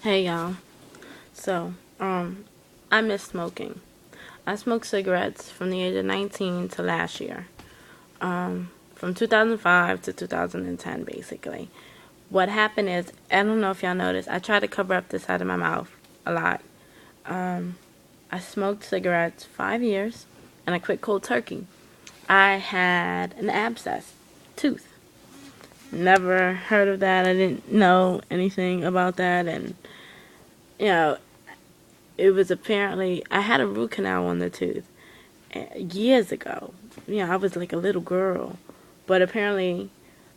Hey y'all. So, I miss smoking. I smoked cigarettes from the age of 19 to last year. From 2005 to 2010, basically. What happened is, I don't know if y'all noticed, I tried to cover up the side of my mouth a lot. I smoked cigarettes 5 years, and I quit cold turkey. I had an abscess tooth. Never heard of that. I didn't know anything about that, and you know, it was apparently I had a root canal on the tooth years ago. I was like a little girl, but apparently,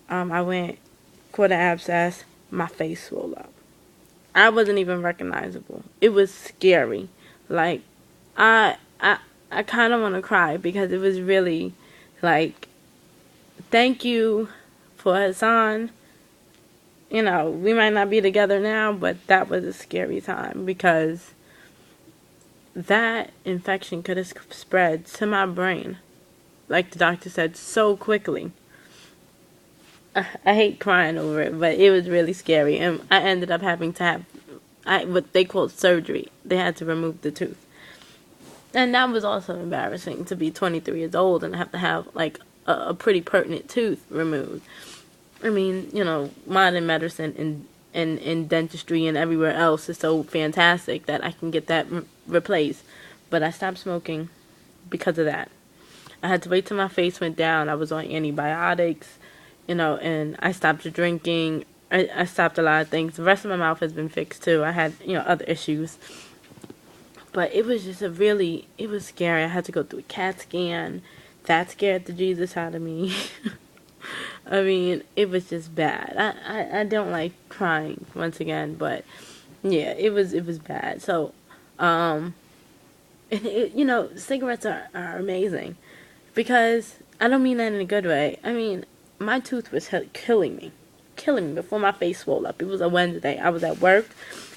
I went for the abscess. My face swelled up. I wasn't even recognizable. It was scary. Like I I I kind of want to cry because it was really like thank you for Hassan. We might not be together now, but that was a scary time because that infection could have spread to my brain, like the doctor said, so quickly. I hate crying over it, but it was really scary, and I ended up having to have what they called surgery. They had to remove the tooth, and that was also embarrassing to be 23 years old and have to have like a pretty pertinent tooth removed. I mean, modern medicine and dentistry and everywhere else is so fantastic that I can get that replaced. But I stopped smoking because of that. I had to wait till my face went down. I was on antibiotics, and I stopped drinking. I stopped a lot of things. The rest of my mouth has been fixed too. I had, other issues. But it was just it was scary. I had to go through a CAT scan. That scared the Jesus out of me. I mean, it was just bad. I don't like crying once again, but yeah, it was bad. So, cigarettes are amazing because I don't mean that in a good way. I mean, my tooth was killing me before my face swelled up. It was a Wednesday. I was at work,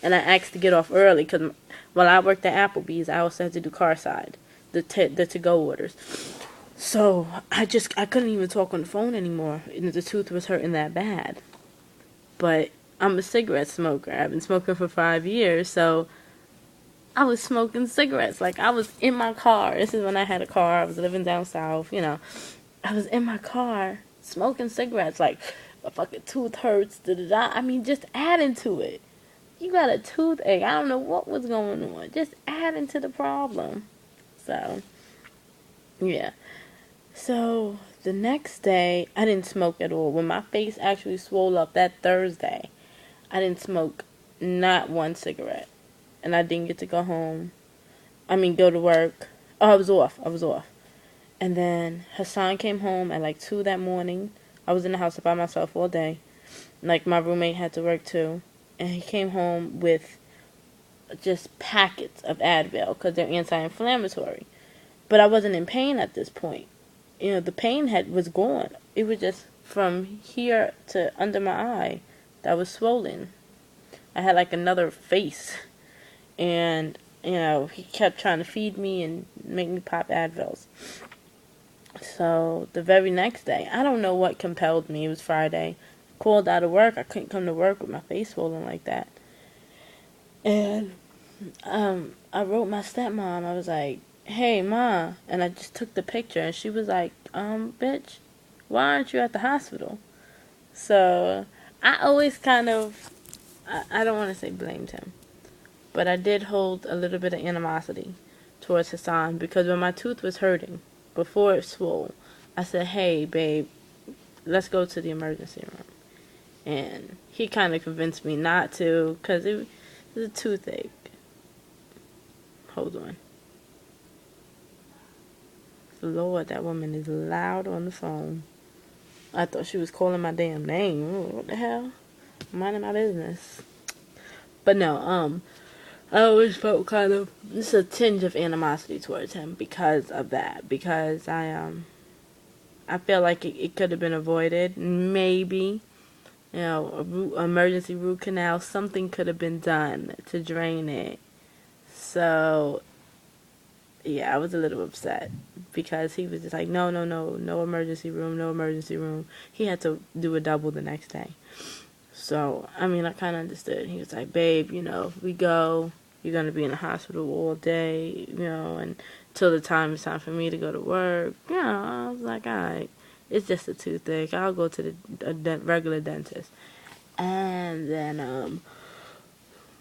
and I asked to get off early because while I worked at Applebee's, I also had to do car side, the to go orders. So I couldn't even talk on the phone anymore. And the tooth was hurting that bad. But I'm a cigarette smoker. I've been smoking for 5 years, so I was smoking cigarettes. Like I was in my car. This is when I had a car. I was living down south. I was in my car smoking cigarettes. Like a fucking tooth hurts. Da da da. I mean, just adding to it. You got a toothache. I don't know what was going on. Just adding to the problem. So yeah. So the next day, I didn't smoke at all. When my face actually swelled up that Thursday, I didn't smoke not one cigarette. And I didn't get to go home. I mean, go to work. Oh, I was off. I was off. And then Hassan came home at like 2 that morning. I was in the house by myself all day. Like, my roommate had to work too. And he came home with just packets of Advil because they're anti-inflammatory. But I wasn't in pain at this point. The pain was gone. It was just from here to under my eye that was swollen. I had like another face. And, he kept trying to feed me and make me pop Advils. So the very next day, I don't know what compelled me. It was Friday. Called out of work. I couldn't come to work with my face swollen like that. And I wrote my stepmom. I was like, hey, Ma. And I just took the picture. And she was like, bitch, why aren't you at the hospital? So I always kind of, I don't want to say blamed him. But I did hold a little bit of animosity towards Hassan because when my tooth was hurting, before it swole, I said, hey, babe, let's go to the emergency room. And he kind of convinced me not to because it was a toothache. Hold on. Lord, that woman is loud on the phone. I thought she was calling my damn name. What the hell? I'm minding my business. But no, I always felt kind of just a tinge of animosity towards him because of that. Because I feel like it could have been avoided. Maybe, emergency root canal. Something could have been done to drain it. So yeah, I was a little upset because he was just like, no, no emergency room, no emergency room. He had to do a double the next day. So, I mean, I kind of understood. He was like, babe, if we go, you're going to be in the hospital all day, and till the time it's time for me to go to work. I was like, all right, it's just a toothache. I'll go to the regular dentist. And then,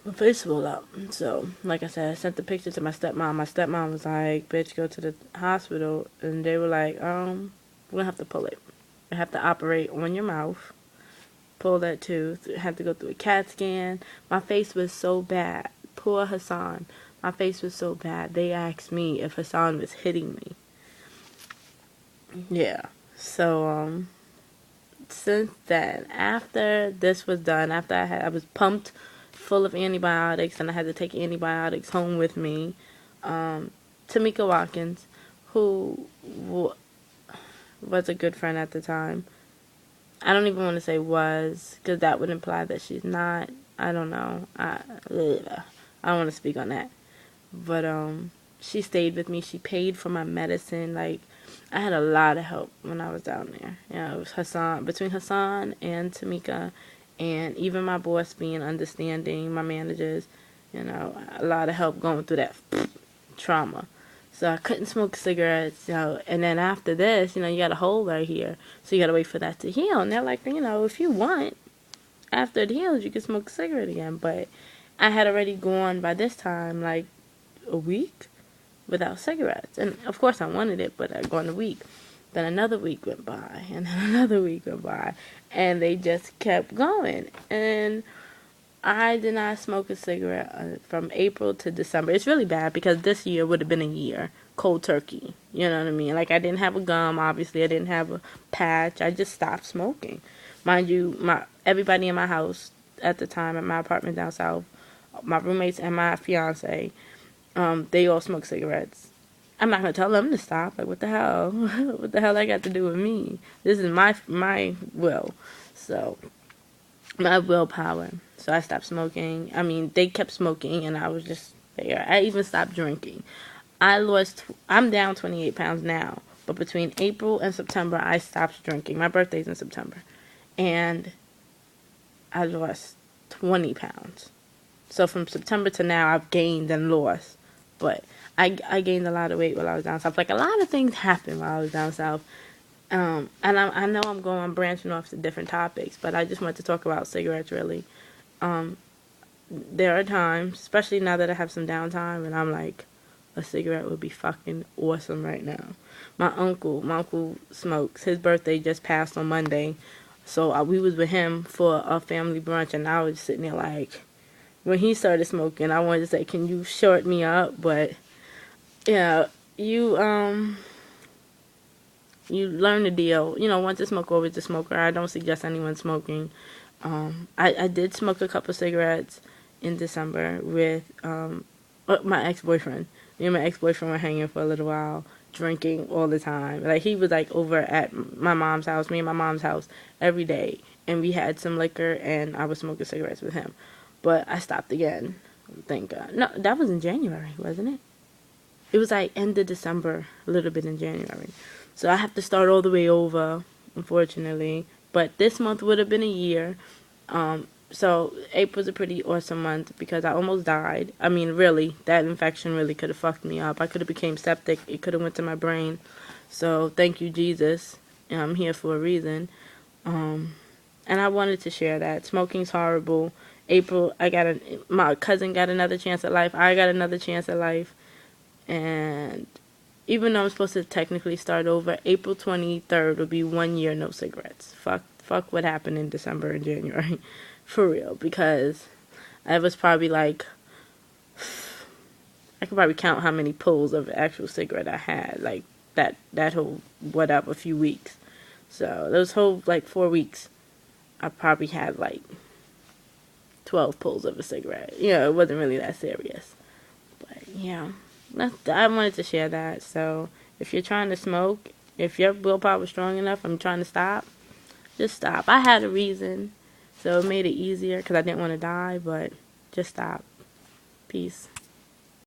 my face swelled up. So, like I said, I sent the picture to my stepmom. My stepmom was like, bitch, go to the hospital. And they were like, we're going to have to pull it. We have to operate on your mouth. Pull that tooth. Had to go through a CAT scan. My face was so bad. Poor Hassan. My face was so bad. They asked me if Hassan was hitting me. Yeah. So, since then, after this was done, after I was pumped full of antibiotics and I had to take antibiotics home with me, Tamika Watkins, who was a good friend at the time, I don't even want to say was, because that would imply that she's not. I don't know. I don't want to speak on that. But she stayed with me. She paid for my medicine. Like, I had a lot of help when I was down there. It was Hassan, between Hassan and Tamika, and even my boss being understanding, my managers, a lot of help going through that trauma. So I couldn't smoke cigarettes, and then after this, you got a hole right here. So you got to wait for that to heal. And they're like, if you want, after it heals, you can smoke a cigarette again. But I had already gone by this time, like, a week without cigarettes. And of course I wanted it, but I'd gone a week. Then another week went by, and then another week went by. And they just kept going. And I did not smoke a cigarette from April to December. It's really bad because this year would have been a year cold turkey. You know what I mean? Like, I didn't have a gum, obviously. I didn't have a patch. I just stopped smoking. Mind you, everybody in my house at the time, at my apartment down south, my roommates and my fiance, they all smoke cigarettes. I'm not going to tell them to stop. Like, what the hell? What the hell that got to do with me? This is my will. So, my willpower. So I stopped smoking. I mean, they kept smoking, and I was just there. I even stopped drinking. I'm down 28 pounds now, but between April and September, I stopped drinking. My birthday's in September, and I lost 20 pounds. So from September to now, I've gained and lost, but I gained a lot of weight while I was down south. Like, a lot of things happened while I was down south. And I know I'm branching off to different topics, but I just want to talk about cigarettes, really. There are times, especially now that I have some downtime, and I'm like, a cigarette would be fucking awesome right now. My uncle smokes. His birthday just passed on Monday, so we was with him for a family brunch, and I was sitting there like, when he started smoking, I wanted to say, can you short me up? But, you learn the deal. Once a smoker, always a smoker. I don't suggest anyone smoking. I did smoke a couple cigarettes in December with my ex-boyfriend. Me and my ex-boyfriend were hanging for a little while, drinking all the time. Like, he was, like, over at my mom's house, me and my mom's house, every day. And we had some liquor, and I was smoking cigarettes with him. But I stopped again, thank God. No, that was in January, wasn't it? It was, like, end of December, a little bit in January. So I have to start all the way over, unfortunately. But this month would have been a year. So April's a pretty awesome month because I almost died. I mean, really, that infection really could have fucked me up. I could have became septic. It could have went to my brain. So thank you, Jesus. I'm here for a reason. And I wanted to share that. Smoking's horrible. April, my cousin got another chance at life. I got another chance at life. And even though I'm supposed to technically start over, April 23rd will be 1 year no cigarettes. Fuck what happened in December and January. For real. Because I was probably like, I could probably count how many pulls of actual cigarette I had. Like, that whole, a few weeks. So, those whole, 4 weeks, I probably had, 12 pulls of a cigarette. It wasn't really that serious. But, yeah. I wanted to share that. So, if you're trying to smoke, if your willpower was strong enough, I'm trying to stop, just stop. I had a reason, so it made it easier because I didn't want to die, but just stop. Peace.